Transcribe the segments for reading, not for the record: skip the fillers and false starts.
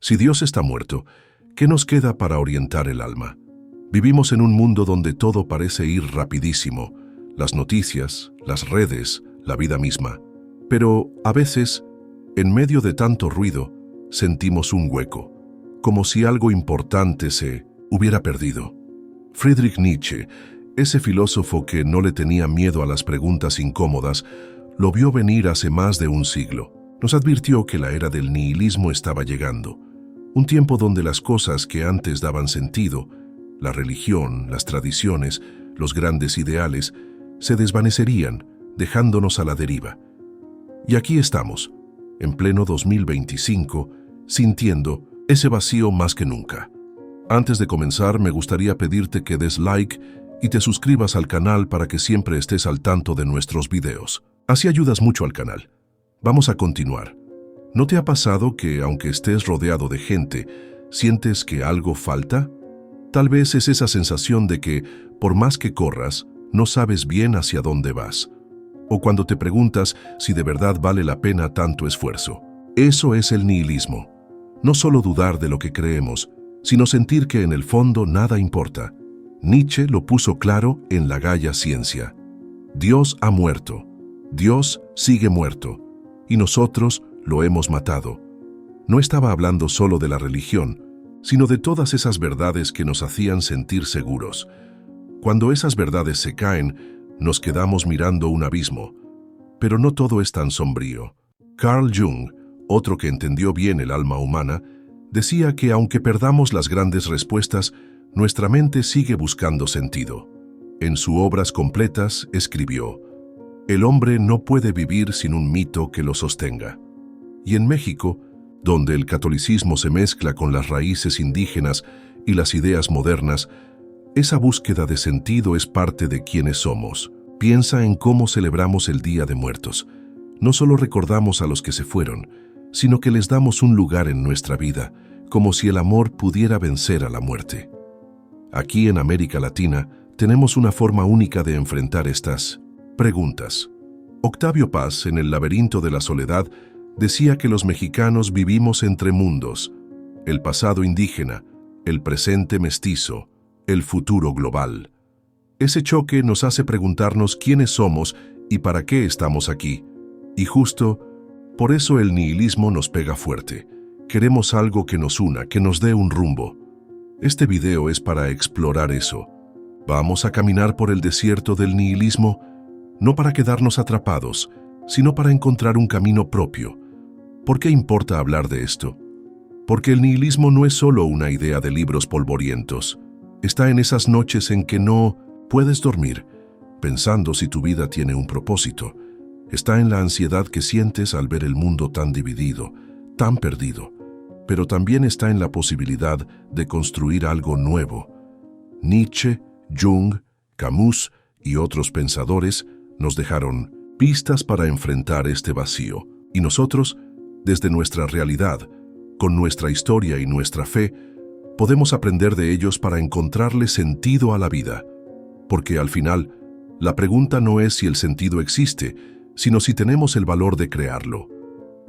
Si Dios está muerto, ¿qué nos queda para orientar el alma? Vivimos en un mundo donde todo parece ir rapidísimo, las noticias, las redes, la vida misma. Pero a veces, en medio de tanto ruido, sentimos un hueco, como si algo importante se hubiera perdido. Friedrich Nietzsche, ese filósofo que no le tenía miedo a las preguntas incómodas, lo vio venir hace más de un siglo. Nos advirtió que la era del nihilismo estaba llegando, un tiempo donde las cosas que antes daban sentido, la religión, las tradiciones, los grandes ideales, se desvanecerían, dejándonos a la deriva. Y aquí estamos, en pleno 2025, sintiendo ese vacío más que nunca. Antes de comenzar, me gustaría pedirte que des like y te suscribas al canal para que siempre estés al tanto de nuestros videos. Así ayudas mucho al canal. Vamos a continuar. ¿No te ha pasado que, aunque estés rodeado de gente, sientes que algo falta? Tal vez es esa sensación de que, por más que corras, no sabes bien hacia dónde vas. O cuando te preguntas si de verdad vale la pena tanto esfuerzo. Eso es el nihilismo. No solo dudar de lo que creemos, sino sentir que en el fondo nada importa. Nietzsche lo puso claro en La Gaia Ciencia. Dios ha muerto. Dios sigue muerto. Y nosotros lo hemos matado. No estaba hablando solo de la religión, sino de todas esas verdades que nos hacían sentir seguros. Cuando esas verdades se caen, nos quedamos mirando un abismo. Pero no todo es tan sombrío. Carl Jung, otro que entendió bien el alma humana, decía que aunque perdamos las grandes respuestas, nuestra mente sigue buscando sentido. En sus obras completas escribió: el hombre no puede vivir sin un mito que lo sostenga. Y en México, donde el catolicismo se mezcla con las raíces indígenas y las ideas modernas, esa búsqueda de sentido es parte de quienes somos. Piensa en cómo celebramos el Día de Muertos. No solo recordamos a los que se fueron, sino que les damos un lugar en nuestra vida, como si el amor pudiera vencer a la muerte. Aquí en América Latina tenemos una forma única de enfrentar estas preguntas. Octavio Paz, en El laberinto de la soledad, decía que los mexicanos vivimos entre mundos: el pasado indígena, el presente mestizo, el futuro global. Ese choque nos hace preguntarnos quiénes somos y para qué estamos aquí. Y justo por eso el nihilismo nos pega fuerte. Queremos algo que nos una, que nos dé un rumbo. Este video es para explorar eso. Vamos a caminar por el desierto del nihilismo, no para quedarnos atrapados, sino para encontrar un camino propio. ¿Por qué importa hablar de esto? Porque el nihilismo no es solo una idea de libros polvorientos. Está en esas noches en que no puedes dormir, pensando si tu vida tiene un propósito. Está en la ansiedad que sientes al ver el mundo tan dividido, tan perdido. Pero también está en la posibilidad de construir algo nuevo. Nietzsche, Jung, Camus y otros pensadores nos dejaron pistas para enfrentar este vacío. Y nosotros, desde nuestra realidad, con nuestra historia y nuestra fe, podemos aprender de ellos para encontrarle sentido a la vida. Porque al final, la pregunta no es si el sentido existe, sino si tenemos el valor de crearlo.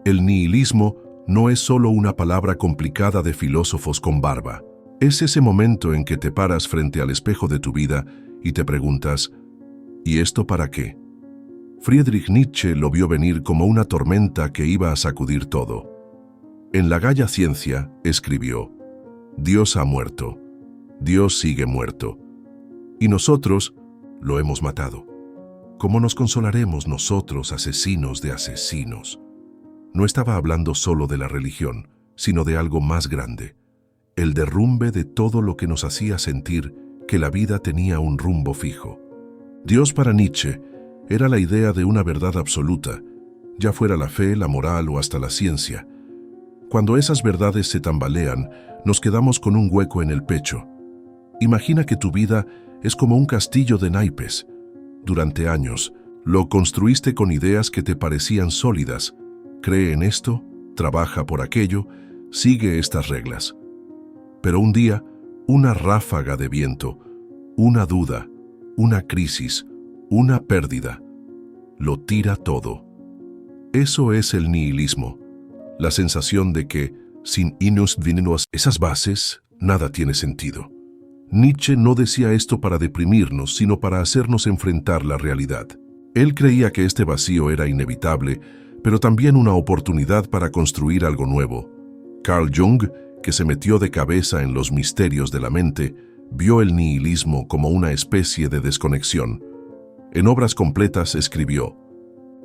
El nihilismo no es solo una palabra complicada de filósofos con barba. Es ese momento en que te paras frente al espejo de tu vida y te preguntas: ¿y esto para qué? Friedrich Nietzsche lo vio venir como una tormenta que iba a sacudir todo. En La Gaia Ciencia escribió: Dios ha muerto, Dios sigue muerto, y nosotros lo hemos matado. ¿Cómo nos consolaremos nosotros, asesinos de asesinos? No estaba hablando solo de la religión, sino de algo más grande, el derrumbe de todo lo que nos hacía sentir que la vida tenía un rumbo fijo. Dios para Nietzsche era la idea de una verdad absoluta, ya fuera la fe, la moral o hasta la ciencia. Cuando esas verdades se tambalean, nos quedamos con un hueco en el pecho. Imagina que tu vida es como un castillo de naipes. Durante años, lo construiste con ideas que te parecían sólidas. Cree en esto, trabaja por aquello, sigue estas reglas. Pero un día, una ráfaga de viento, una duda, una crisis, una pérdida, lo tira todo. Eso es el nihilismo, la sensación de que, sin inus vinus, esas bases, nada tiene sentido. Nietzsche no decía esto para deprimirnos, sino para hacernos enfrentar la realidad. Él creía que este vacío era inevitable, pero también una oportunidad para construir algo nuevo. Carl Jung, que se metió de cabeza en los misterios de la mente, vio el nihilismo como una especie de desconexión. En Obras Completas escribió: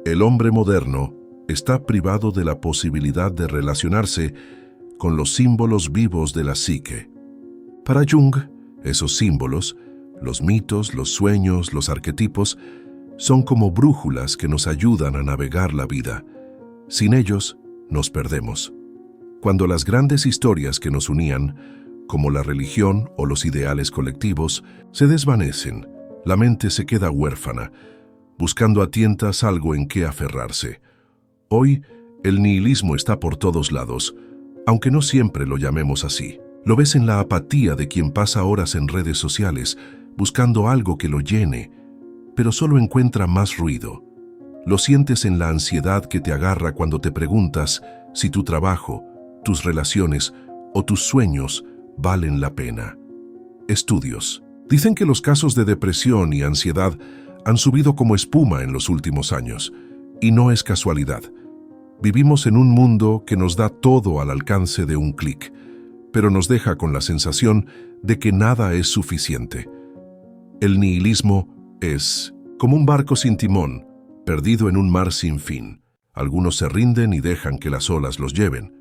"El hombre moderno está privado de la posibilidad de relacionarse con los símbolos vivos de la psique". Para Jung, esos símbolos, los mitos, los sueños, los arquetipos, son como brújulas que nos ayudan a navegar la vida. Sin ellos, nos perdemos. Cuando las grandes historias que nos unían, como la religión o los ideales colectivos, se desvanecen, la mente se queda huérfana, buscando a tientas algo en qué aferrarse. Hoy, el nihilismo está por todos lados, aunque no siempre lo llamemos así. Lo ves en la apatía de quien pasa horas en redes sociales, buscando algo que lo llene, pero solo encuentra más ruido. Lo sientes en la ansiedad que te agarra cuando te preguntas si tu trabajo, tus relaciones o tus sueños valen la pena. Estudios dicen que los casos de depresión y ansiedad han subido como espuma en los últimos años, y no es casualidad. Vivimos en un mundo que nos da todo al alcance de un clic, pero nos deja con la sensación de que nada es suficiente. El nihilismo es como un barco sin timón, perdido en un mar sin fin. Algunos se rinden y dejan que las olas los lleven.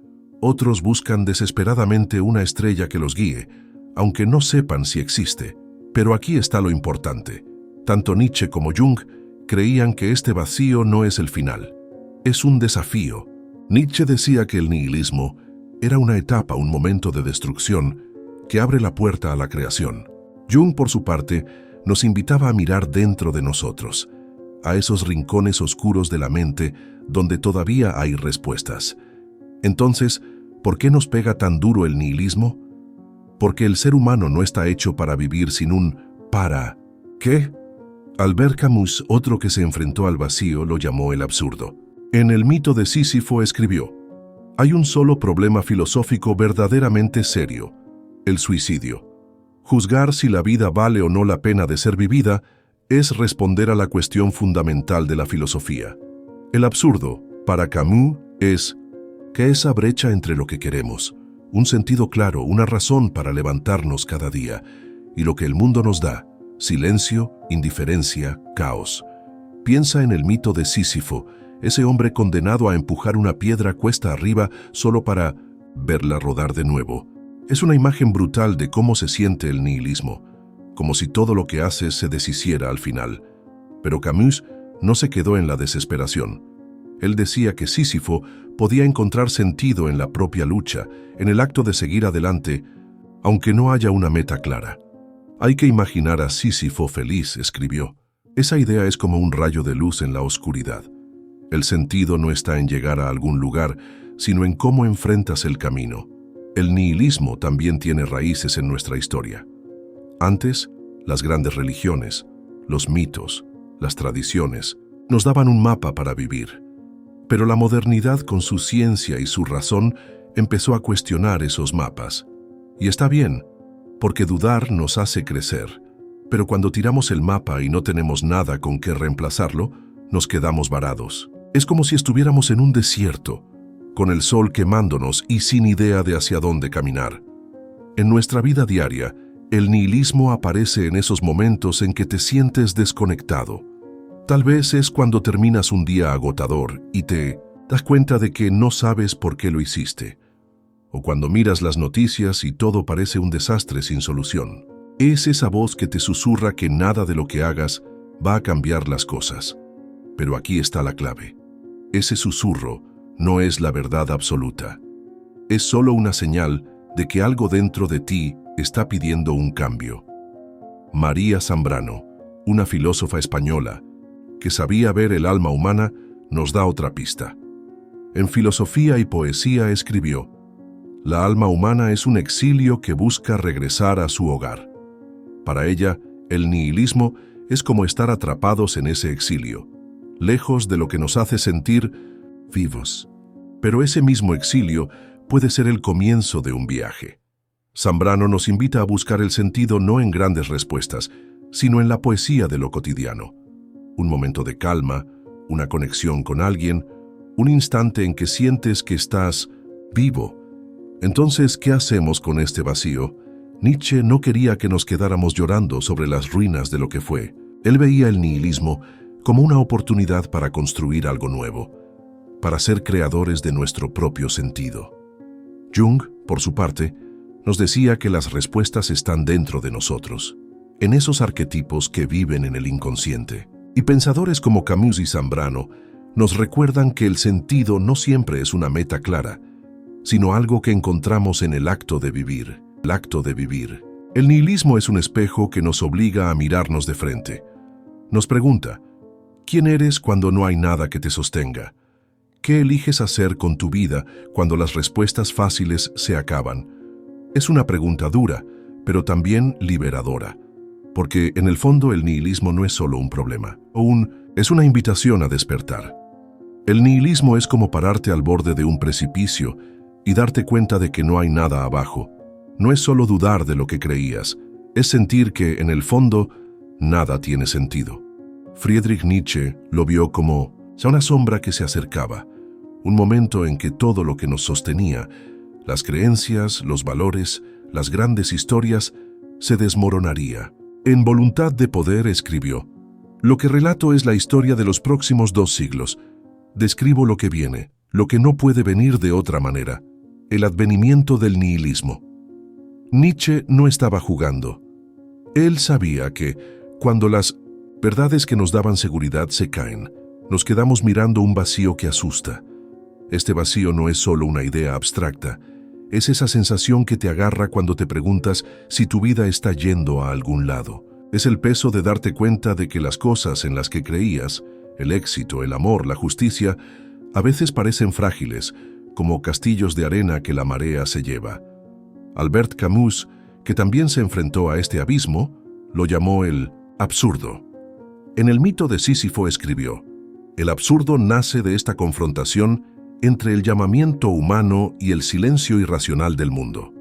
Otros buscan desesperadamente una estrella que los guíe, aunque no sepan si existe. Pero aquí está lo importante. Tanto Nietzsche como Jung creían que este vacío no es el final. Es un desafío. Nietzsche decía que el nihilismo era una etapa, un momento de destrucción que abre la puerta a la creación. Jung, por su parte, nos invitaba a mirar dentro de nosotros, a esos rincones oscuros de la mente donde todavía hay respuestas. Entonces, ¿por qué nos pega tan duro el nihilismo? Porque el ser humano no está hecho para vivir sin un ¿para qué? Albert Camus, otro que se enfrentó al vacío, lo llamó el absurdo. En el mito de Sísifo escribió: "Hay un solo problema filosófico verdaderamente serio: el suicidio. Juzgar si la vida vale o no la pena de ser vivida es responder a la cuestión fundamental de la filosofía. El absurdo, para Camus, es que esa brecha entre lo que queremos, un sentido claro, una razón para levantarnos cada día, y lo que el mundo nos da, silencio, indiferencia, caos. Piensa en el mito de Sísifo, ese hombre condenado a empujar una piedra cuesta arriba solo para verla rodar de nuevo. Es una imagen brutal de cómo se siente el nihilismo, como si todo lo que haces se deshiciera al final. Pero Camus no se quedó en la desesperación. Él decía que Sísifo podía encontrar sentido en la propia lucha, en el acto de seguir adelante, aunque no haya una meta clara. Hay que imaginar a Sísifo feliz, escribió. Esa idea es como un rayo de luz en la oscuridad. El sentido no está en llegar a algún lugar, sino en cómo enfrentas el camino. El nihilismo también tiene raíces en nuestra historia. Antes, las grandes religiones, los mitos, las tradiciones, nos daban un mapa para vivir. Pero la modernidad, con su ciencia y su razón, empezó a cuestionar esos mapas. Y está bien, porque dudar nos hace crecer. Pero cuando tiramos el mapa y no tenemos nada con qué reemplazarlo, nos quedamos varados. Es como si estuviéramos en un desierto, con el sol quemándonos y sin idea de hacia dónde caminar. En nuestra vida diaria, el nihilismo aparece en esos momentos en que te sientes desconectado. Tal vez es cuando terminas un día agotador y te das cuenta de que no sabes por qué lo hiciste. O cuando miras las noticias y todo parece un desastre sin solución. Es esa voz que te susurra que nada de lo que hagas va a cambiar las cosas. Pero aquí está la clave. Ese susurro no es la verdad absoluta. Es solo una señal de que algo dentro de ti está pidiendo un cambio. María Zambrano, una filósofa española que sabía ver el alma humana, nos da otra pista. En Filosofía y Poesía escribió: "La alma humana es un exilio que busca regresar a su hogar". Para ella, el nihilismo es como estar atrapados en ese exilio, lejos de lo que nos hace sentir vivos. Pero ese mismo exilio puede ser el comienzo de un viaje. Zambrano nos invita a buscar el sentido no en grandes respuestas, sino en la poesía de lo cotidiano. Un momento de calma, una conexión con alguien, un instante en que sientes que estás vivo. Entonces, ¿qué hacemos con este vacío? Nietzsche no quería que nos quedáramos llorando sobre las ruinas de lo que fue. Él veía el nihilismo como una oportunidad para construir algo nuevo, para ser creadores de nuestro propio sentido. Jung, por su parte, nos decía que las respuestas están dentro de nosotros, en esos arquetipos que viven en el inconsciente. Y pensadores como Camus y Zambrano nos recuerdan que el sentido no siempre es una meta clara, sino algo que encontramos en el acto de vivir. El acto de vivir. El nihilismo es un espejo que nos obliga a mirarnos de frente. Nos pregunta, ¿quién eres cuando no hay nada que te sostenga? ¿Qué eliges hacer con tu vida cuando las respuestas fáciles se acaban? Es una pregunta dura, pero también liberadora, porque en el fondo el nihilismo no es solo un problema, es una invitación a despertar. El nihilismo es como pararte al borde de un precipicio y darte cuenta de que no hay nada abajo. No es solo dudar de lo que creías, es sentir que, en el fondo, nada tiene sentido. Friedrich Nietzsche lo vio como una sombra que se acercaba, un momento en que todo lo que nos sostenía, las creencias, los valores, las grandes historias, se desmoronaría. En Voluntad de Poder escribió, «Lo que relato es la historia de los próximos 2 siglos. Describo lo que viene, lo que no puede venir de otra manera, el advenimiento del nihilismo». Nietzsche no estaba jugando. Él sabía que, cuando las verdades que nos daban seguridad se caen, nos quedamos mirando un vacío que asusta. Este vacío no es solo una idea abstracta, es esa sensación que te agarra cuando te preguntas si tu vida está yendo a algún lado. Es el peso de darte cuenta de que las cosas en las que creías, el éxito, el amor, la justicia, a veces parecen frágiles, como castillos de arena que la marea se lleva. Albert Camus, que también se enfrentó a este abismo, lo llamó el absurdo. En el mito de Sísifo escribió, «El absurdo nace de esta confrontación entre el llamamiento humano y el silencio irracional del mundo».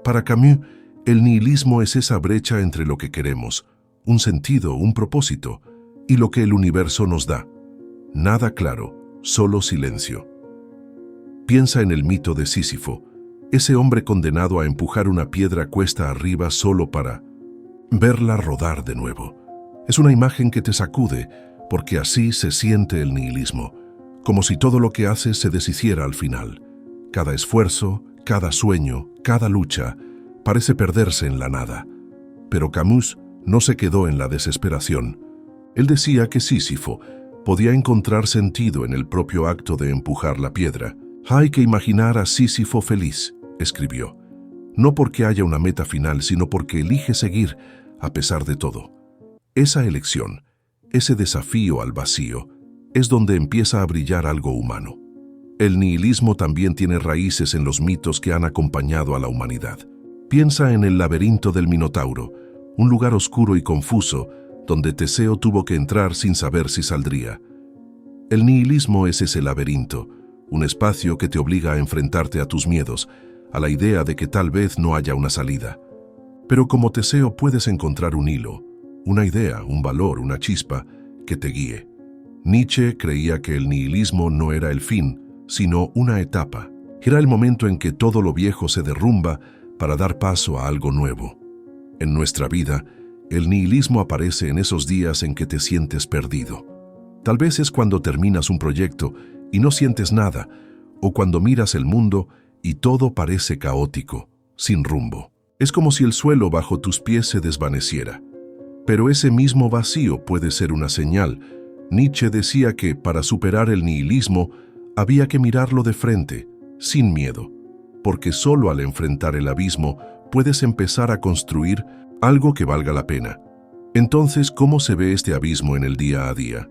Para Camus, el nihilismo es esa brecha entre lo que queremos, un sentido, un propósito, y lo que el universo nos da. Nada claro, solo silencio. Piensa en el mito de Sísifo, ese hombre condenado a empujar una piedra cuesta arriba solo para verla rodar de nuevo. Es una imagen que te sacude, porque así se siente el nihilismo, como si todo lo que haces se deshiciera al final. Cada esfuerzo, cada sueño, cada lucha, parece perderse en la nada. Pero Camus no se quedó en la desesperación. Él decía que Sísifo podía encontrar sentido en el propio acto de empujar la piedra. «Hay que imaginar a Sísifo feliz», escribió, «no porque haya una meta final, sino porque elige seguir a pesar de todo». Esa elección, ese desafío al vacío, es donde empieza a brillar algo humano. El nihilismo también tiene raíces en los mitos que han acompañado a la humanidad. Piensa en el laberinto del Minotauro, un lugar oscuro y confuso donde Teseo tuvo que entrar sin saber si saldría. El nihilismo es ese laberinto, un espacio que te obliga a enfrentarte a tus miedos, a la idea de que tal vez no haya una salida. Pero como Teseo puedes encontrar un hilo, una idea, un valor, una chispa que te guíe. Nietzsche creía que el nihilismo no era el fin, sino una etapa. Era el momento en que todo lo viejo se derrumba para dar paso a algo nuevo. En nuestra vida, el nihilismo aparece en esos días en que te sientes perdido. Tal vez es cuando terminas un proyecto y no sientes nada, o cuando miras el mundo y todo parece caótico, sin rumbo. Es como si el suelo bajo tus pies se desvaneciera. Pero ese mismo vacío puede ser una señal. Nietzsche decía que para superar el nihilismo había que mirarlo de frente, sin miedo, porque solo al enfrentar el abismo puedes empezar a construir algo que valga la pena. Entonces, ¿cómo se ve este abismo en el día a día?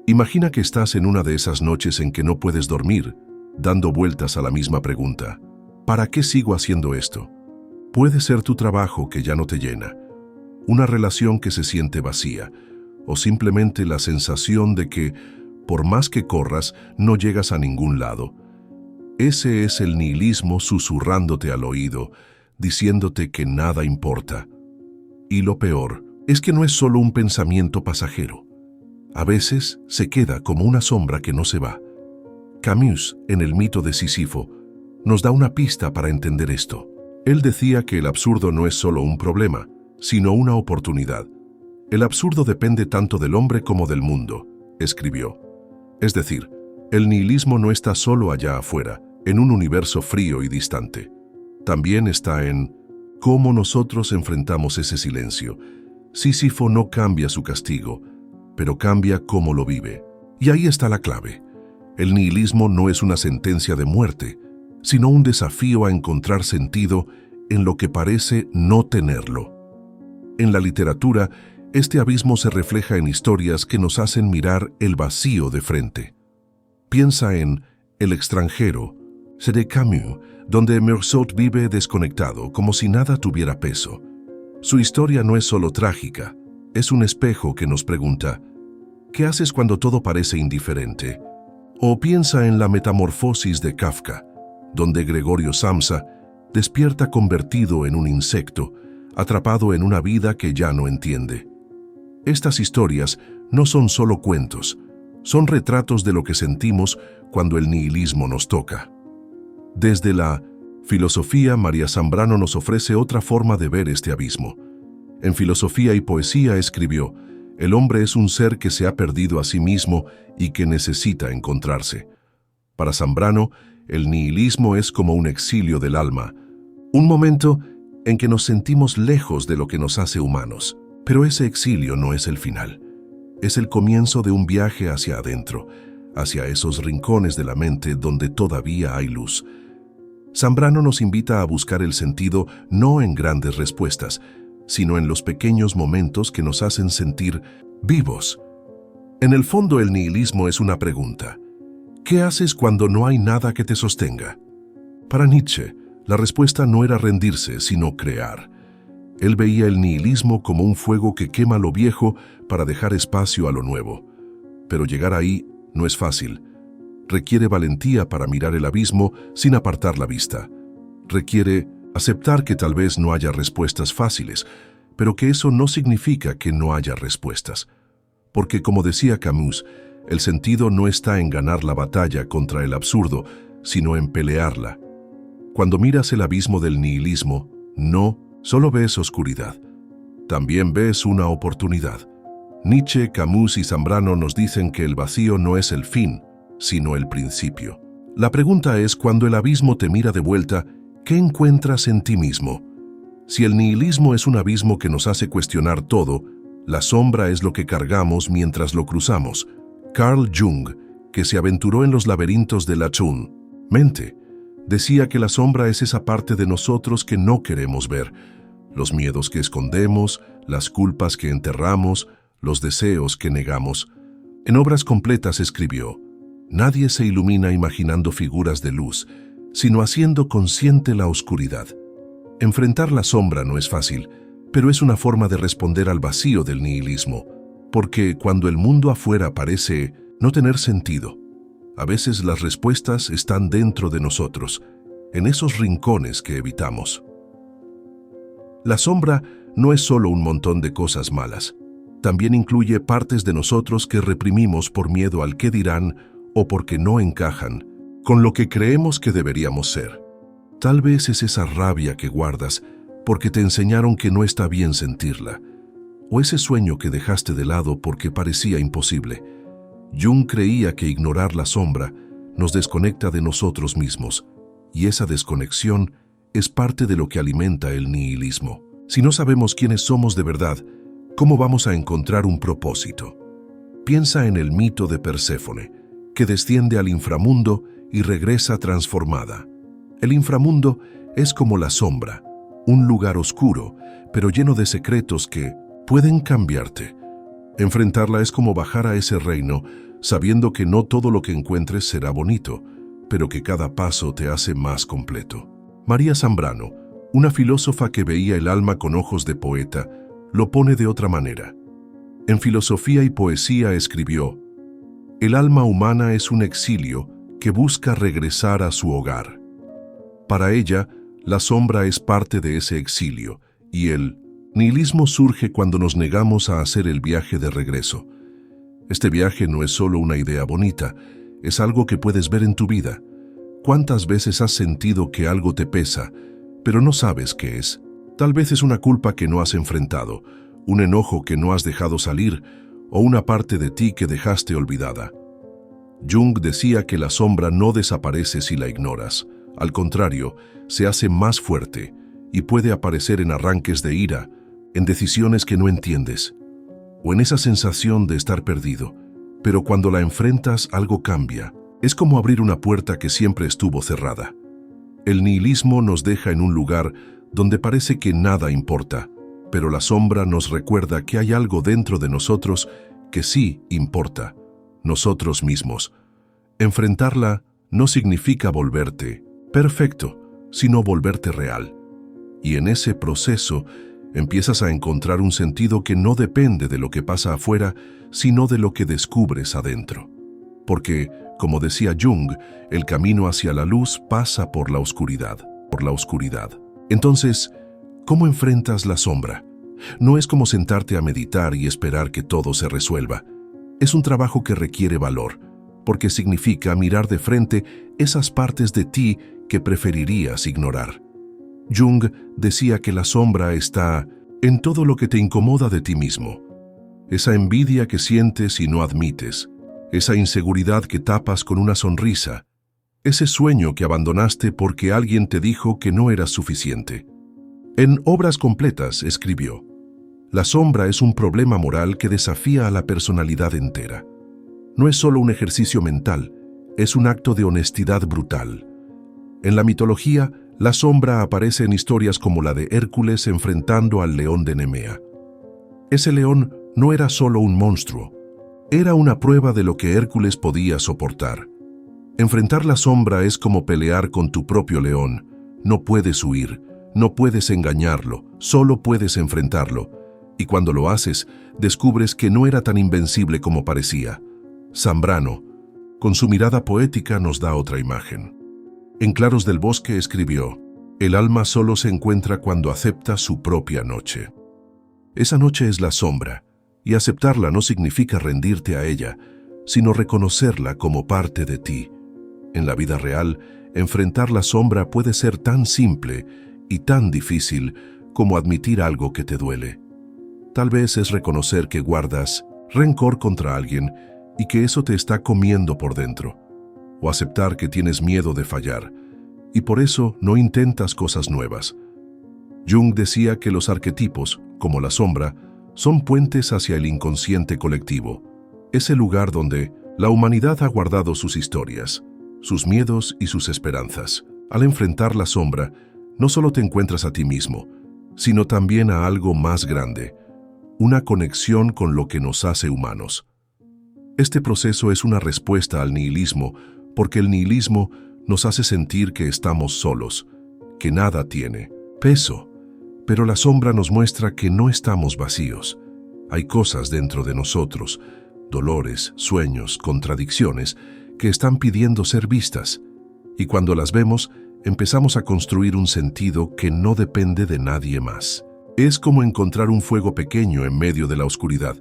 Imagina que estás en una de esas noches en que no puedes dormir, dando vueltas a la misma pregunta. ¿Para qué sigo haciendo esto? Puede ser tu trabajo que ya no te llena, una relación que se siente vacía, o simplemente la sensación de que, por más que corras, no llegas a ningún lado. Ese es el nihilismo susurrándote al oído, diciéndote que nada importa. Y lo peor es que no es solo un pensamiento pasajero. A veces se queda como una sombra que no se va. Camus, en el mito de Sísifo, nos da una pista para entender esto. Él decía que el absurdo no es solo un problema, sino una oportunidad. El absurdo depende tanto del hombre como del mundo, escribió. Es decir, el nihilismo no está solo allá afuera, en un universo frío y distante. También está en cómo nosotros enfrentamos ese silencio. Sísifo no cambia su castigo, pero cambia cómo lo vive. Y ahí está la clave. El nihilismo no es una sentencia de muerte, sino un desafío a encontrar sentido en lo que parece no tenerlo. En la literatura, este abismo se refleja en historias que nos hacen mirar el vacío de frente. Piensa en El extranjero, de Camus, donde Meursault vive desconectado, como si nada tuviera peso. Su historia no es solo trágica, es un espejo que nos pregunta, ¿qué haces cuando todo parece indiferente? O piensa en La metamorfosis de Kafka, donde Gregorio Samsa despierta convertido en un insecto, atrapado en una vida que ya no entiende. Estas historias no son solo cuentos, son retratos de lo que sentimos cuando el nihilismo nos toca. Desde la filosofía, María Zambrano nos ofrece otra forma de ver este abismo. En Filosofía y Poesía escribió, el hombre es un ser que se ha perdido a sí mismo y que necesita encontrarse. Para Zambrano, el nihilismo es como un exilio del alma, un momento en que nos sentimos lejos de lo que nos hace humanos. Pero ese exilio no es el final. Es el comienzo de un viaje hacia adentro, hacia esos rincones de la mente donde todavía hay luz. Zambrano nos invita a buscar el sentido no en grandes respuestas, sino en los pequeños momentos que nos hacen sentir vivos. En el fondo, el nihilismo es una pregunta. ¿Qué haces cuando no hay nada que te sostenga? Para Nietzsche, la respuesta no era rendirse, sino crear. Él veía el nihilismo como un fuego que quema lo viejo para dejar espacio a lo nuevo. Pero llegar ahí no es fácil. Requiere valentía para mirar el abismo sin apartar la vista. Requiere aceptar que tal vez no haya respuestas fáciles, pero que eso no significa que no haya respuestas. Porque, como decía Camus, el sentido no está en ganar la batalla contra el absurdo, sino en pelearla. Cuando miras el abismo del nihilismo, no solo ves oscuridad, también ves una oportunidad. Nietzsche, Camus y Zambrano nos dicen que el vacío no es el fin, sino el principio. La pregunta es, cuando el abismo te mira de vuelta, ¿qué encuentras en ti mismo? Si el nihilismo es un abismo que nos hace cuestionar todo, la sombra es lo que cargamos mientras lo cruzamos. Carl Jung, que se aventuró en los laberintos de la mente, decía que la sombra es esa parte de nosotros que no queremos ver, los miedos que escondemos, las culpas que enterramos, los deseos que negamos. En Obras Completas escribió, nadie se ilumina imaginando figuras de luz, sino haciendo consciente la oscuridad. Enfrentar la sombra no es fácil, pero es una forma de responder al vacío del nihilismo, porque cuando el mundo afuera parece no tener sentido, a veces las respuestas están dentro de nosotros, en esos rincones que evitamos. La sombra no es solo un montón de cosas malas. También incluye partes de nosotros que reprimimos por miedo al qué dirán o porque no encajan con lo que creemos que deberíamos ser. Tal vez es esa rabia que guardas porque te enseñaron que no está bien sentirla, o ese sueño que dejaste de lado porque parecía imposible. Jung creía que ignorar la sombra nos desconecta de nosotros mismos, y esa desconexión es parte de lo que alimenta el nihilismo. Si no sabemos quiénes somos de verdad, ¿cómo vamos a encontrar un propósito? Piensa en el mito de Perséfone, que desciende al inframundo y regresa transformada. El inframundo es como la sombra, un lugar oscuro, pero lleno de secretos que pueden cambiarte. Enfrentarla es como bajar a ese reino, sabiendo que no todo lo que encuentres será bonito, pero que cada paso te hace más completo. María Zambrano, una filósofa que veía el alma con ojos de poeta, lo pone de otra manera. En Filosofía y Poesía escribió, el alma humana es un exilio que busca regresar a su hogar. Para ella, la sombra es parte de ese exilio, y el nihilismo surge cuando nos negamos a hacer el viaje de regreso. Este viaje no es solo una idea bonita, es algo que puedes ver en tu vida. ¿Cuántas veces has sentido que algo te pesa, pero no sabes qué es? Tal vez es una culpa que no has enfrentado, un enojo que no has dejado salir, o una parte de ti que dejaste olvidada. Jung decía que la sombra no desaparece si la ignoras. Al contrario, se hace más fuerte y puede aparecer en arranques de ira, en decisiones que no entiendes, o en esa sensación de estar perdido. Pero cuando la enfrentas, algo cambia. Es como abrir una puerta que siempre estuvo cerrada. El nihilismo nos deja en un lugar donde parece que nada importa, pero la sombra nos recuerda que hay algo dentro de nosotros que sí importa, nosotros mismos. Enfrentarla no significa volverte perfecto, sino volverte real. Y en ese proceso empiezas a encontrar un sentido que no depende de lo que pasa afuera, sino de lo que descubres adentro. Porque, como decía Jung, el camino hacia la luz pasa por la oscuridad. Entonces, ¿cómo enfrentas la sombra? No es como sentarte a meditar y esperar que todo se resuelva. Es un trabajo que requiere valor, porque significa mirar de frente esas partes de ti que preferirías ignorar. Jung decía que la sombra está en todo lo que te incomoda de ti mismo. Esa envidia que sientes y no admites, esa inseguridad que tapas con una sonrisa, ese sueño que abandonaste porque alguien te dijo que no eras suficiente. En Obras Completas escribió: la sombra es un problema moral que desafía a la personalidad entera. No es solo un ejercicio mental, es un acto de honestidad brutal. En la mitología, la sombra aparece en historias como la de Hércules enfrentando al león de Nemea. Ese león no era solo un monstruo, era una prueba de lo que Hércules podía soportar. Enfrentar la sombra es como pelear con tu propio león. No puedes huir, no puedes engañarlo, solo puedes enfrentarlo. Y cuando lo haces, descubres que no era tan invencible como parecía. Zambrano, con su mirada poética, nos da otra imagen. En Claros del Bosque escribió: el alma solo se encuentra cuando acepta su propia noche. Esa noche es la sombra, y aceptarla no significa rendirte a ella, sino reconocerla como parte de ti. En la vida real, enfrentar la sombra puede ser tan simple y tan difícil como admitir algo que te duele. Tal vez es reconocer que guardas rencor contra alguien y que eso te está comiendo por dentro, o aceptar que tienes miedo de fallar, y por eso no intentas cosas nuevas. Jung decía que los arquetipos, como la sombra, son puentes hacia el inconsciente colectivo, ese lugar donde la humanidad ha guardado sus historias, sus miedos y sus esperanzas. Al enfrentar la sombra, no solo te encuentras a ti mismo, sino también a algo más grande, una conexión con lo que nos hace humanos. Este proceso es una respuesta al nihilismo, porque el nihilismo nos hace sentir que estamos solos, que nada tiene peso. Pero la sombra nos muestra que no estamos vacíos. Hay cosas dentro de nosotros, dolores, sueños, contradicciones, que están pidiendo ser vistas. Y cuando las vemos, empezamos a construir un sentido que no depende de nadie más. Es como encontrar un fuego pequeño en medio de la oscuridad.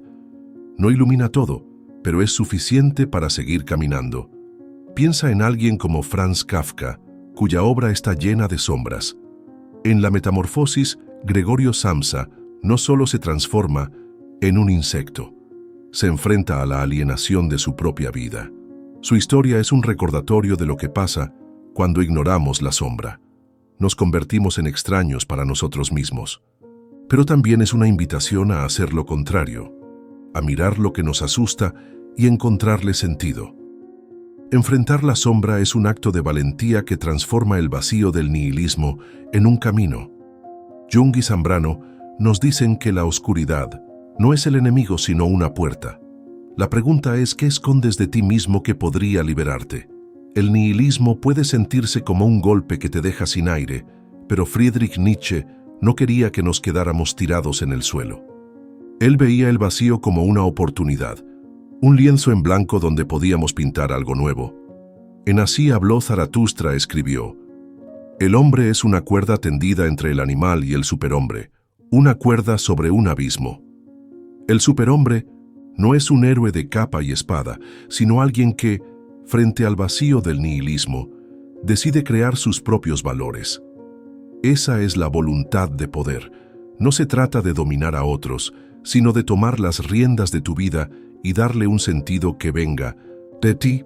No ilumina todo, pero es suficiente para seguir caminando. Piensa en alguien como Franz Kafka, cuya obra está llena de sombras. En La Metamorfosis, Gregorio Samsa no solo se transforma en un insecto, se enfrenta a la alienación de su propia vida. Su historia es un recordatorio de lo que pasa cuando ignoramos la sombra. Nos convertimos en extraños para nosotros mismos. Pero también es una invitación a hacer lo contrario, a mirar lo que nos asusta y encontrarle sentido. Enfrentar la sombra es un acto de valentía que transforma el vacío del nihilismo en un camino. Jung y Zambrano nos dicen que la oscuridad no es el enemigo sino una puerta. La pregunta es: ¿qué escondes de ti mismo que podría liberarte? El nihilismo puede sentirse como un golpe que te deja sin aire, pero Friedrich Nietzsche no quería que nos quedáramos tirados en el suelo. Él veía el vacío como una oportunidad, un lienzo en blanco donde podíamos pintar algo nuevo. En Así habló Zaratustra escribió: el hombre es una cuerda tendida entre el animal y el superhombre, una cuerda sobre un abismo. El superhombre no es un héroe de capa y espada, sino alguien que, frente al vacío del nihilismo, decide crear sus propios valores. Esa es la voluntad de poder. No se trata de dominar a otros, sino de tomar las riendas de tu vida y darle un sentido que venga de ti.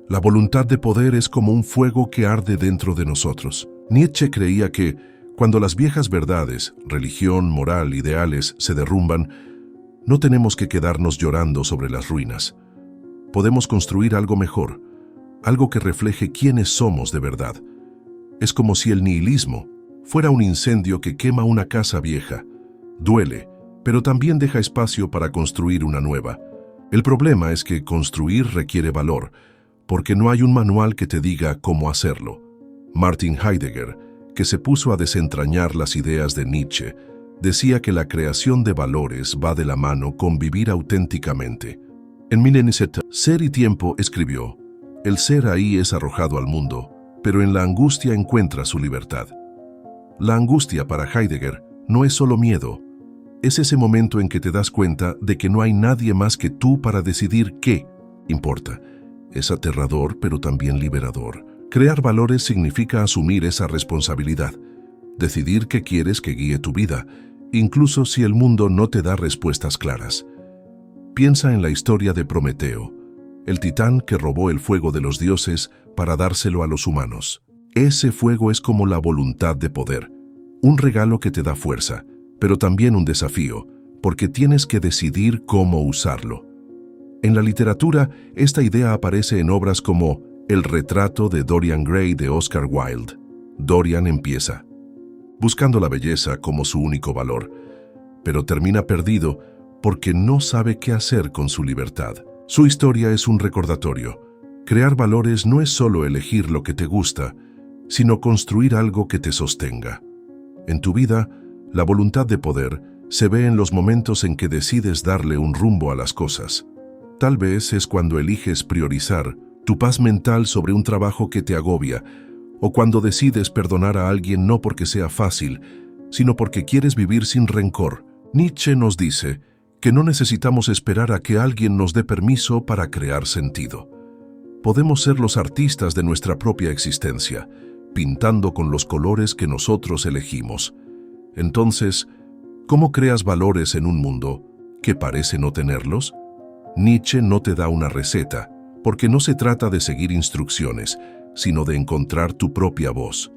La voluntad de poder es como un fuego que arde dentro de nosotros. Nietzsche creía que, cuando las viejas verdades, religión, moral, ideales, se derrumban, no tenemos que quedarnos llorando sobre las ruinas. Podemos construir algo mejor, algo que refleje quiénes somos de verdad. Es como si el nihilismo fuera un incendio que quema una casa vieja. Duele, pero también deja espacio para construir una nueva. El problema es que construir requiere valor, porque no hay un manual que te diga cómo hacerlo. Martin Heidegger, que se puso a desentrañar las ideas de Nietzsche, decía que la creación de valores va de la mano con vivir auténticamente. En 1907, Ser y Tiempo escribió: el ser ahí es arrojado al mundo, pero en la angustia encuentra su libertad. La angustia para Heidegger no es solo miedo, es ese momento en que te das cuenta de que no hay nadie más que tú para decidir qué importa. Es aterrador, pero también liberador. Crear valores significa asumir esa responsabilidad, decidir qué quieres que guíe tu vida, incluso si el mundo no te da respuestas claras. Piensa en la historia de Prometeo, el titán que robó el fuego de los dioses para dárselo a los humanos. Ese fuego es como la voluntad de poder, un regalo que te da fuerza, pero también un desafío, porque tienes que decidir cómo usarlo. En la literatura, esta idea aparece en obras como El retrato de Dorian Gray de Oscar Wilde. Dorian empieza buscando la belleza como su único valor, pero termina perdido porque no sabe qué hacer con su libertad. Su historia es un recordatorio. Crear valores no es solo elegir lo que te gusta, sino construir algo que te sostenga. En tu vida, la voluntad de poder se ve en los momentos en que decides darle un rumbo a las cosas. Tal vez es cuando eliges priorizar tu paz mental sobre un trabajo que te agobia, o cuando decides perdonar a alguien no porque sea fácil, sino porque quieres vivir sin rencor. Nietzsche nos dice que no necesitamos esperar a que alguien nos dé permiso para crear sentido. Podemos ser los artistas de nuestra propia existencia, pintando con los colores que nosotros elegimos. Entonces, ¿cómo creas valores en un mundo que parece no tenerlos? Nietzsche no te da una receta, porque no se trata de seguir instrucciones, sino de encontrar tu propia voz.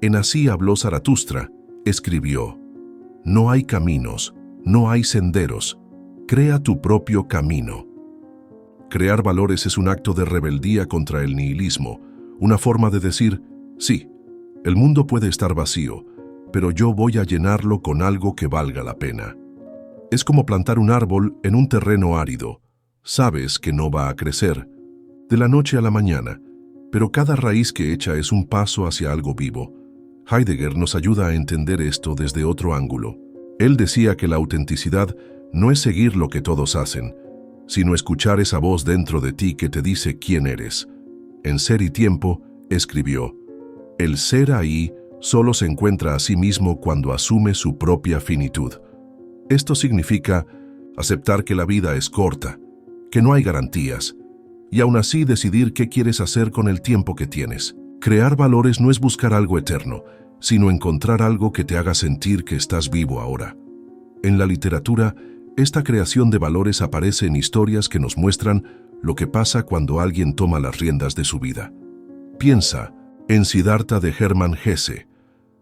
En Así habló Zaratustra, escribió: no hay caminos, no hay senderos, crea tu propio camino. Crear valores es un acto de rebeldía contra el nihilismo, una forma de decir: sí, el mundo puede estar vacío, pero yo voy a llenarlo con algo que valga la pena. Es como plantar un árbol en un terreno árido. Sabes que no va a crecer de la noche a la mañana, pero cada raíz que echa es un paso hacia algo vivo. Heidegger nos ayuda a entender esto desde otro ángulo. Él decía que la autenticidad no es seguir lo que todos hacen, sino escuchar esa voz dentro de ti que te dice quién eres. En Ser y Tiempo, escribió: el ser ahí solo se encuentra a sí mismo cuando asume su propia finitud. Esto significa aceptar que la vida es corta, que no hay garantías, y aún así decidir qué quieres hacer con el tiempo que tienes. Crear valores no es buscar algo eterno, sino encontrar algo que te haga sentir que estás vivo ahora. En la literatura, esta creación de valores aparece en historias que nos muestran lo que pasa cuando alguien toma las riendas de su vida. Piensa en Siddhartha de Hermann Hesse.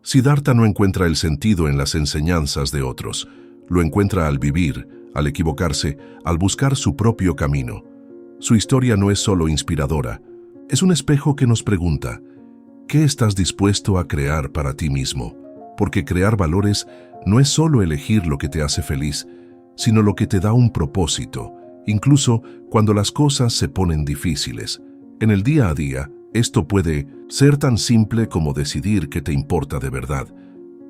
Siddhartha no encuentra el sentido en las enseñanzas de otros, lo encuentra al vivir, al equivocarse, al buscar su propio camino. Su historia no es solo inspiradora, es un espejo que nos pregunta: ¿qué estás dispuesto a crear para ti mismo? Porque crear valores no es solo elegir lo que te hace feliz, sino lo que te da un propósito, incluso cuando las cosas se ponen difíciles. En el día a día, esto puede ser tan simple como decidir qué te importa de verdad.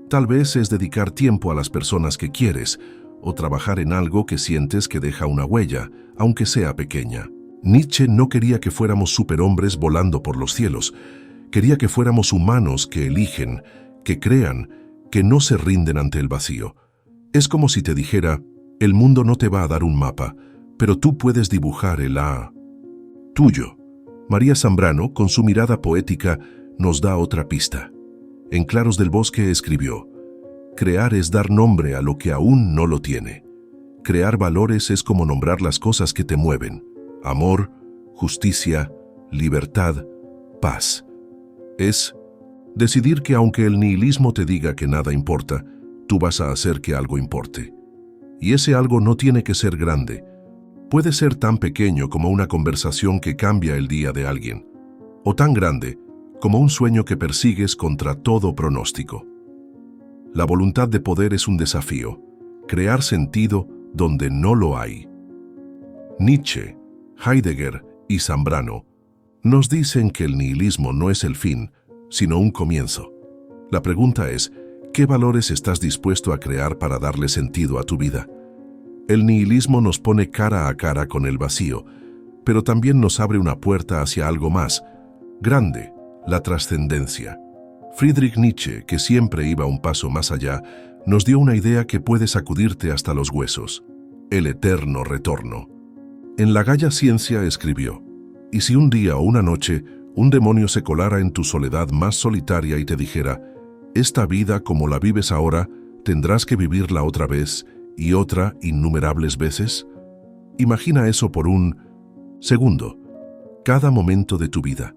Tal vez es dedicar tiempo a las personas que quieres, o trabajar en algo que sientes que deja una huella, aunque sea pequeña. Nietzsche no quería que fuéramos superhombres volando por los cielos. Quería que fuéramos humanos que eligen, que crean, que no se rinden ante el vacío. Es como si te dijera, el mundo no te va a dar un mapa, pero tú puedes dibujar el tuyo. María Zambrano, con su mirada poética, nos da otra pista. En Claros del Bosque escribió, crear es dar nombre a lo que aún no lo tiene. Crear valores es como nombrar las cosas que te mueven. Amor, justicia, libertad, paz. Es decidir que aunque el nihilismo te diga que nada importa, tú vas a hacer que algo importe. Y ese algo no tiene que ser grande. Puede ser tan pequeño como una conversación que cambia el día de alguien, o tan grande como un sueño que persigues contra todo pronóstico. La voluntad de poder es un desafío, crear sentido donde no lo hay. Nietzsche, Heidegger y Zambrano nos dicen que el nihilismo no es el fin, sino un comienzo. La pregunta es, ¿qué valores estás dispuesto a crear para darle sentido a tu vida? El nihilismo nos pone cara a cara con el vacío, pero también nos abre una puerta hacia algo más grande, la trascendencia. Friedrich Nietzsche, que siempre iba un paso más allá, nos dio una idea que puede sacudirte hasta los huesos: el eterno retorno. En La Gaya Ciencia escribió, ¿y si un día o una noche un demonio se colara en tu soledad más solitaria y te dijera, esta vida como la vives ahora, tendrás que vivirla otra vez y otra innumerables veces? Imagina eso por un segundo. Cada momento de tu vida,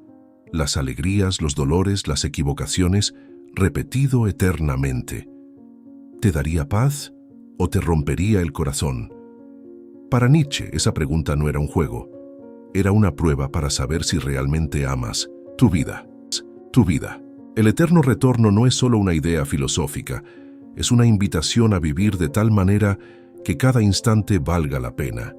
las alegrías, los dolores, las equivocaciones, repetido eternamente. ¿Te daría paz o te rompería el corazón? Para Nietzsche, esa pregunta no era un juego. Era una prueba para saber si realmente amas tu vida. Tu vida. El eterno retorno no es solo una idea filosófica, es una invitación a vivir de tal manera que cada instante valga la pena.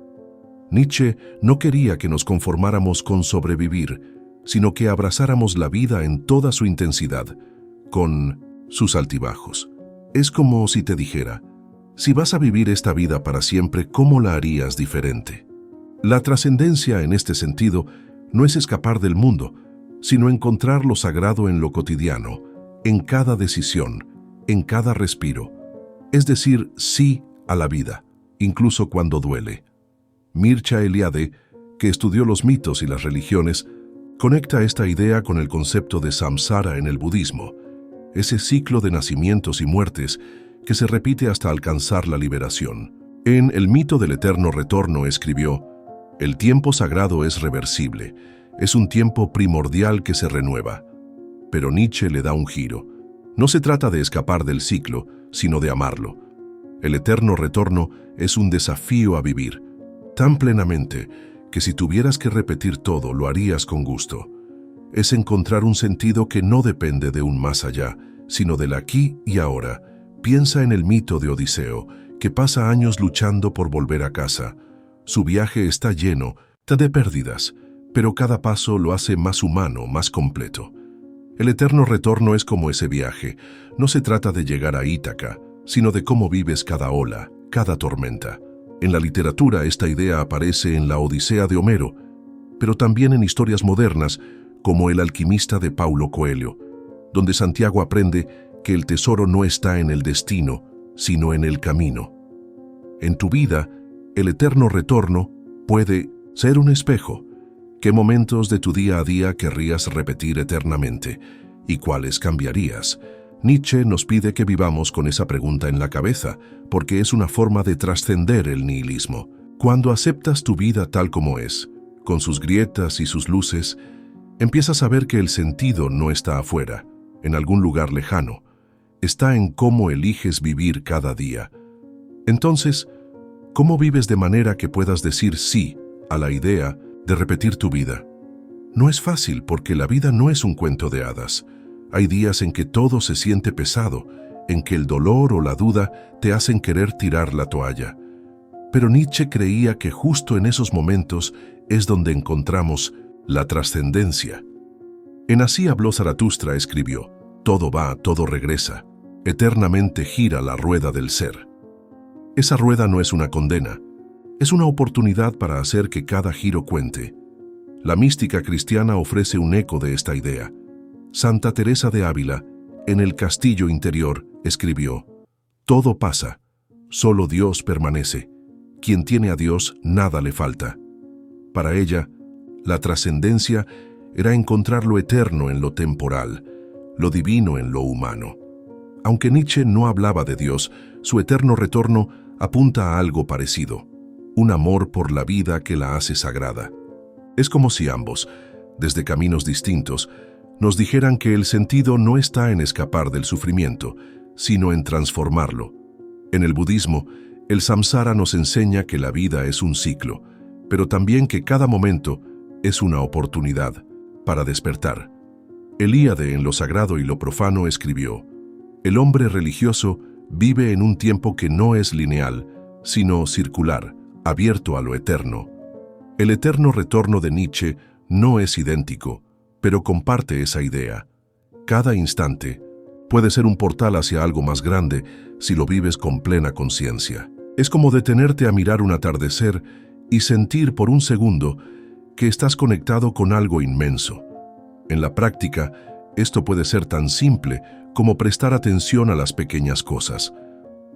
Nietzsche no quería que nos conformáramos con sobrevivir, sino que abrazáramos la vida en toda su intensidad, con sus altibajos. Es como si te dijera, si vas a vivir esta vida para siempre, ¿cómo la harías diferente? La trascendencia en este sentido no es escapar del mundo, sino encontrar lo sagrado en lo cotidiano, en cada decisión, en cada respiro. Es decir, sí a la vida, incluso cuando duele. Mircea Eliade, que estudió los mitos y las religiones, conecta esta idea con el concepto de samsara en el budismo, ese ciclo de nacimientos y muertes que se repite hasta alcanzar la liberación. En El mito del eterno retorno escribió, el tiempo sagrado es reversible, es un tiempo primordial que se renueva. Pero Nietzsche le da un giro. No se trata de escapar del ciclo, sino de amarlo. El eterno retorno es un desafío a vivir, tan plenamente que si tuvieras que repetir todo, lo harías con gusto. Es encontrar un sentido que no depende de un más allá, sino del aquí y ahora. Piensa en el mito de Odiseo, que pasa años luchando por volver a casa. Su viaje está lleno de pérdidas, pero cada paso lo hace más humano, más completo. El eterno retorno es como ese viaje. No se trata de llegar a Ítaca, sino de cómo vives cada ola, cada tormenta. En la literatura esta idea aparece en la Odisea de Homero, pero también en historias modernas como El alquimista de Paulo Coelho, donde Santiago aprende que el tesoro no está en el destino, sino en el camino. En tu vida, el eterno retorno puede ser un espejo. ¿Qué momentos de tu día a día querrías repetir eternamente? ¿Y cuáles cambiarías? Nietzsche nos pide que vivamos con esa pregunta en la cabeza, porque es una forma de trascender el nihilismo. Cuando aceptas tu vida tal como es, con sus grietas y sus luces, empiezas a ver que el sentido no está afuera, en algún lugar lejano. Está en cómo eliges vivir cada día. Entonces, ¿cómo vives de manera que puedas decir sí a la idea de repetir tu vida? No es fácil porque la vida no es un cuento de hadas. Hay días en que todo se siente pesado, en que el dolor o la duda te hacen querer tirar la toalla. Pero Nietzsche creía que justo en esos momentos es donde encontramos la trascendencia. En Así habló Zaratustra escribió, todo va, todo regresa, eternamente gira la rueda del ser. Esa rueda no es una condena, Es una oportunidad para hacer que cada giro cuente. La mística cristiana ofrece un eco de esta idea. Santa Teresa de Ávila, en El Castillo Interior, escribió: «Todo pasa, solo Dios permanece. Quien tiene a Dios, nada le falta». Para ella, la trascendencia era encontrar lo eterno en lo temporal, lo divino en lo humano. Aunque Nietzsche no hablaba de Dios, su eterno retorno apunta a algo parecido, un amor por la vida que la hace sagrada. Es como si ambos, desde caminos distintos, nos dijeran que el sentido no está en escapar del sufrimiento, sino en transformarlo. En el budismo, el samsara nos enseña que la vida es un ciclo, pero también que cada momento es una oportunidad para despertar. Elíade, en Lo Sagrado y lo Profano, escribió: «El hombre religioso vive en un tiempo que no es lineal, sino circular, abierto a lo eterno». El eterno retorno de Nietzsche no es idéntico, pero comparte esa idea. Cada instante puede ser un portal hacia algo más grande si lo vives con plena conciencia. Es como detenerte a mirar un atardecer y sentir por un segundo que estás conectado con algo inmenso. En la práctica, esto puede ser tan simple como prestar atención a las pequeñas cosas.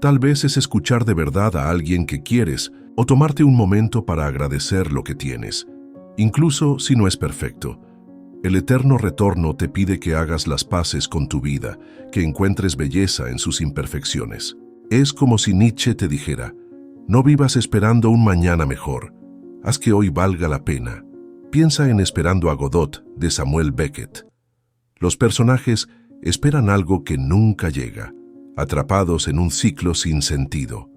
Tal vez es escuchar de verdad a alguien que quieres o tomarte un momento para agradecer lo que tienes, incluso si no es perfecto. El eterno retorno te pide que hagas las paces con tu vida, que encuentres belleza en sus imperfecciones. Es como si Nietzsche te dijera: no vivas esperando un mañana mejor, haz que hoy valga la pena. Piensa en Esperando a Godot, de Samuel Beckett. Los personajes esperan algo que nunca llega, atrapados en un ciclo sin sentido.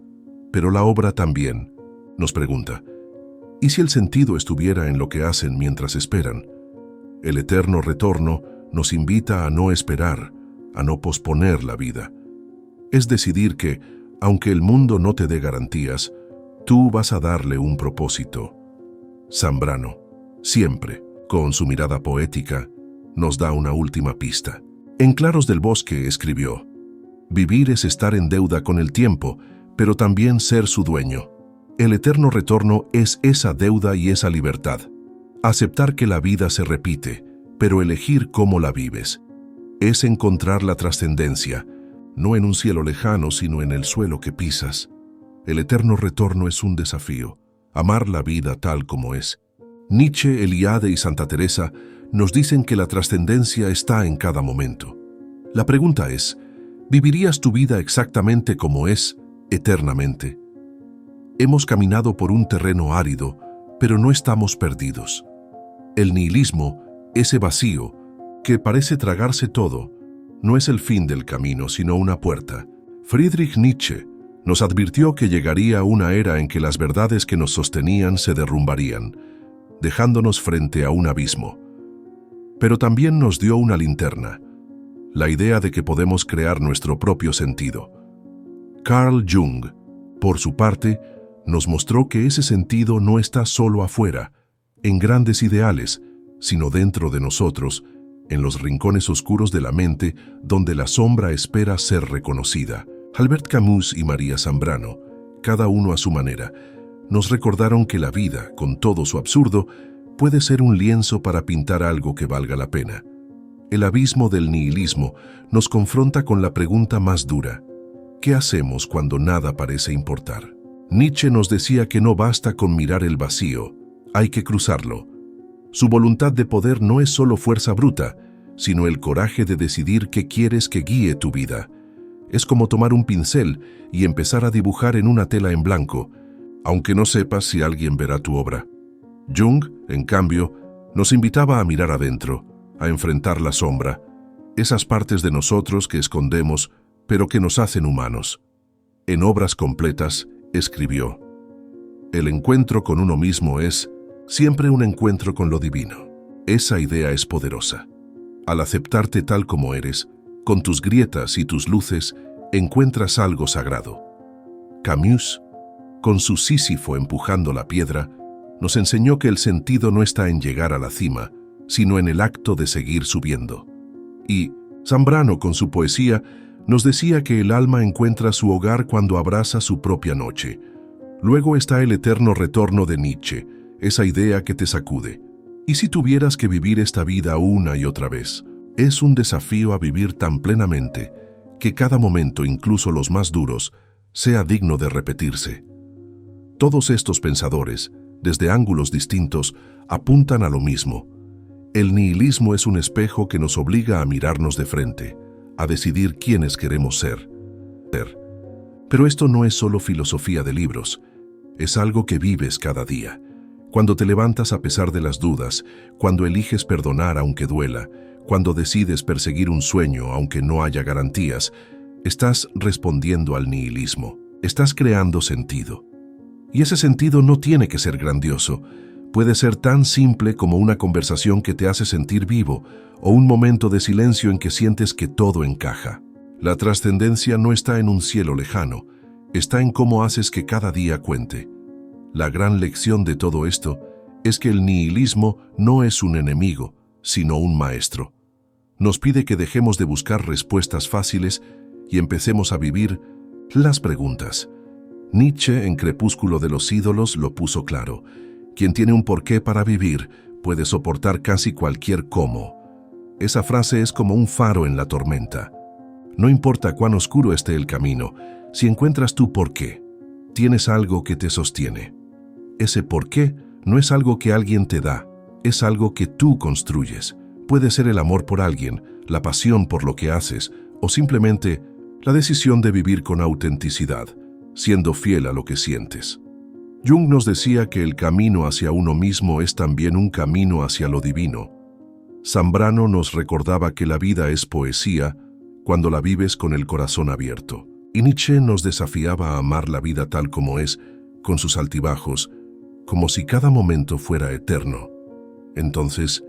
Pero la obra también nos pregunta: ¿y si el sentido estuviera en lo que hacen mientras esperan? El eterno retorno nos invita a no esperar, a no posponer la vida. Es decidir que, aunque el mundo no te dé garantías, tú vas a darle un propósito. Zambrano, siempre, con su mirada poética, nos da una última pista. En Claros del Bosque escribió: «Vivir es estar en deuda con el tiempo, pero también ser su dueño. El eterno retorno es esa deuda y esa libertad. Aceptar que la vida se repite, pero elegir cómo la vives. Es encontrar la trascendencia, no en un cielo lejano, sino en el suelo que pisas. El eterno retorno es un desafío, amar la vida tal como es». Nietzsche, Elíade y Santa Teresa nos dicen que la trascendencia está en cada momento. La pregunta es: ¿vivirías tu vida exactamente como es, eternamente? Hemos caminado por un terreno árido, pero no estamos perdidos. El nihilismo, ese vacío, que parece tragarse todo, no es el fin del camino, sino una puerta. Friedrich Nietzsche nos advirtió que llegaría una era en que las verdades que nos sostenían se derrumbarían, dejándonos frente a un abismo. Pero también nos dio una linterna, la idea de que podemos crear nuestro propio sentido. Carl Jung, por su parte, nos mostró que ese sentido no está solo afuera, en grandes ideales, sino dentro de nosotros, en los rincones oscuros de la mente donde la sombra espera ser reconocida. Albert Camus y María Zambrano, cada uno a su manera, nos recordaron que la vida, con todo su absurdo, puede ser un lienzo para pintar algo que valga la pena. El abismo del nihilismo nos confronta con la pregunta más dura: ¿qué hacemos cuando nada parece importar? Nietzsche nos decía que no basta con mirar el vacío, hay que cruzarlo. Su voluntad de poder no es solo fuerza bruta, sino el coraje de decidir qué quieres que guíe tu vida. Es como tomar un pincel y empezar a dibujar en una tela en blanco, aunque no sepas si alguien verá tu obra. Jung, en cambio, nos invitaba a mirar adentro, a enfrentar la sombra, esas partes de nosotros que escondemos, pero que nos hacen humanos. En Obras Completas, escribió: «El encuentro con uno mismo es siempre un encuentro con lo divino». Esa idea es poderosa. Al aceptarte tal como eres, con tus grietas y tus luces, encuentras algo sagrado. Camus, con su Sísifo empujando la piedra, nos enseñó que el sentido no está en llegar a la cima, sino en el acto de seguir subiendo. Y Zambrano, con su poesía, nos decía que el alma encuentra su hogar cuando abraza su propia noche, Luego está el eterno retorno de Nietzsche, esa idea que te sacude. ¿Y si tuvieras que vivir esta vida una y otra vez? Es un desafío a vivir tan plenamente que cada momento, incluso los más duros, sea digno de repetirse. Todos estos pensadores, desde ángulos distintos, apuntan a lo mismo. El nihilismo es un espejo que nos obliga a mirarnos de frente, a decidir quiénes queremos ser. Pero esto no es solo filosofía de libros, es algo que vives cada día. Cuando te levantas a pesar de las dudas, cuando eliges perdonar aunque duela, cuando decides perseguir un sueño aunque no haya garantías, estás respondiendo al nihilismo, estás creando sentido. Y ese sentido no tiene que ser grandioso, puede ser tan simple como una conversación que te hace sentir vivo o un momento de silencio en que sientes que todo encaja. La trascendencia no está en un cielo lejano, está en cómo haces que cada día cuente. La gran lección de todo esto es que el nihilismo no es un enemigo, sino un maestro. Nos pide que dejemos de buscar respuestas fáciles y empecemos a vivir las preguntas. Nietzsche, en Crepúsculo de los ídolos, lo puso claro. Quien tiene un porqué para vivir puede soportar casi cualquier cómo. Esa frase es como un faro en la tormenta. No importa cuán oscuro esté el camino, si encuentras tu porqué, tienes algo que te sostiene. Ese porqué no es algo que alguien te da, es algo que tú construyes. Puede ser el amor por alguien, la pasión por lo que haces, o simplemente la decisión de vivir con autenticidad, siendo fiel a lo que sientes. Jung nos decía que el camino hacia uno mismo es también un camino hacia lo divino. Zambrano nos recordaba que la vida es poesía cuando la vives con el corazón abierto. Y Nietzsche nos desafiaba a amar la vida tal como es, con sus altibajos, como si cada momento fuera eterno. Entonces,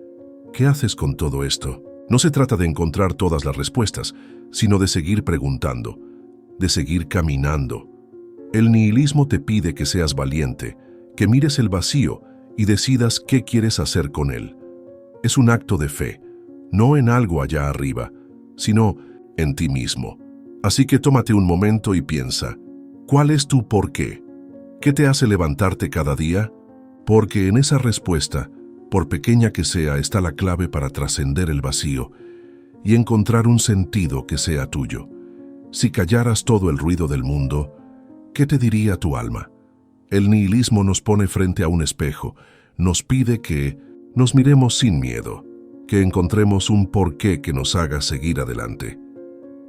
¿qué haces con todo esto? No se trata de encontrar todas las respuestas, sino de seguir preguntando, de seguir caminando. El nihilismo te pide que seas valiente, que mires el vacío y decidas qué quieres hacer con él. Es un acto de fe, no en algo allá arriba, sino en ti mismo. Así que tómate un momento y piensa, ¿cuál es tu porqué? ¿Qué te hace levantarte cada día? Porque en esa respuesta, por pequeña que sea, está la clave para trascender el vacío y encontrar un sentido que sea tuyo. Si callaras todo el ruido del mundo, ¿qué te diría tu alma? El nihilismo nos pone frente a un espejo, nos pide que nos miremos sin miedo, que encontremos un porqué que nos haga seguir adelante.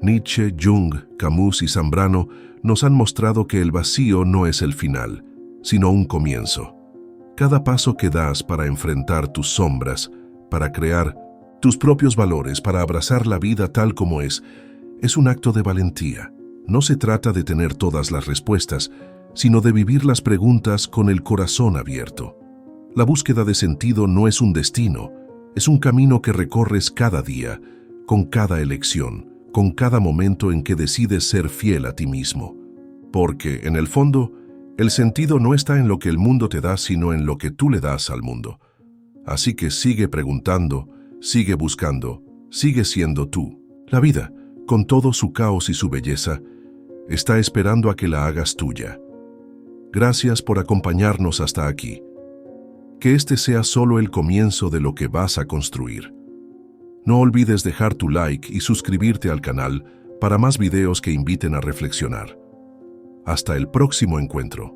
Nietzsche, Jung, Camus y Zambrano nos han mostrado que el vacío no es el final, sino un comienzo. Cada paso que das para enfrentar tus sombras, para crear tus propios valores, para abrazar la vida tal como es un acto de valentía. No se trata de tener todas las respuestas, sino de vivir las preguntas con el corazón abierto. La búsqueda de sentido no es un destino, es un camino que recorres cada día, con cada elección, con cada momento en que decides ser fiel a ti mismo. Porque, en el fondo, el sentido no está en lo que el mundo te da, sino en lo que tú le das al mundo. Así que sigue preguntando, sigue buscando, sigue siendo tú. La vida, con todo su caos y su belleza, está esperando a que la hagas tuya. Gracias por acompañarnos hasta aquí. Que este sea solo el comienzo de lo que vas a construir. No olvides dejar tu like y suscribirte al canal para más videos que inviten a reflexionar. Hasta el próximo encuentro.